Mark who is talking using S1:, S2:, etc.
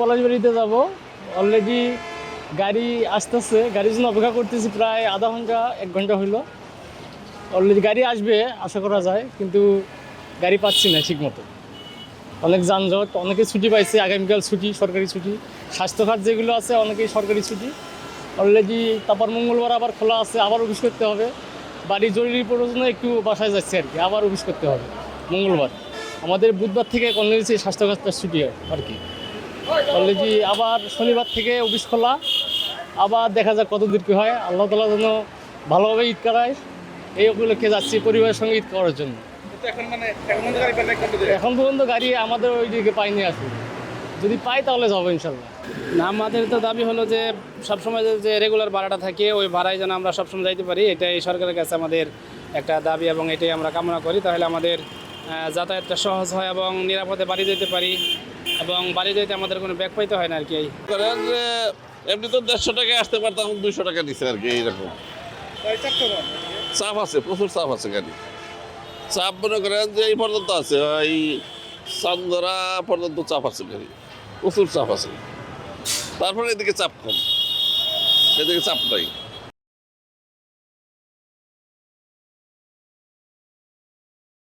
S1: পলাশবাড়িতে যাব। অলরেডি গাড়ি আসতেছে, গাড়ির জন্য অপেক্ষা করতেছি প্রায় আধা ঘন্টা 1 ঘন্টা হইলো। অলরেডি গাড়ি আসবে আশা করা যায়, কিন্তু গাড়ি পাচ্ছি না ঠিক মতো। অনেক যানজট, অনেকে ছুটি পাইছে, আগামীকাল ছুটি, সরকারি ছুটি। স্বাস্থ্যখাত যেগুলো আছে অনেকেই সরকারি ছুটি। অলরেডি তারপর মঙ্গলবার আবার খোলা আছে, আবার অফিস করতে হবে। বাড়ির জরুরি প্রয়োজনে একটু বাসায় যাচ্ছে আর কি, আবার অফিস করতে হবে মঙ্গলবার। আমাদের বুধবার থেকে অলরেডি স্বাস্থ্যখাতটা ছুটি হয় আর কি। অলরেডি আবার শনিবার থেকে অফিস খোলা, আবার দেখা যাক কত দূর কী হয়। আল্লাহ তাআলা যেন ভালোভাবে ঈদ করায়, এই উপলক্ষে যাচ্ছি পরিবারের সঙ্গে ঈদ করার জন্য। এখন পর্যন্ত গাড়ি আমাদের ওই দিকে পাইনি আসলে, যদি পাই তাহলে যাবো ইনশাল্লাহ।
S2: না, আমাদের তো দাবি হলো যে সবসময় যে রেগুলার ভাড়াটা থাকে ওই ভাড়ায় যেন আমরা সবসময় যাইতে পারি, এটাই সরকারের কাছে আমাদের একটা দাবি এবং এটাই আমরা কামনা করি। তাহলে আমাদের যাতায়াতটা সহজ হয় এবং নিরাপদে বাড়ি যেতে পারি, এবং বাড়ি যেতে আমাদের কোনো ব্যাগ পাইতে হয় না আর কি।
S3: করেন যে এমনি তো 150 টাকায় আসতে পারতাম, 200 টাকা নিচ্ছে আর কি। এইরকম চাপ আছে, প্রচুর চাপ আছে গাড়ি। চাপ মনে করেন যে এই পর্যন্ত আছে, এই চান্দরা পর্যন্ত চাপ আছে গাড়ি, প্রচুর চাপ আছে। তারপরে এদিকে চাপ কম, এদিকে চাপ নাই।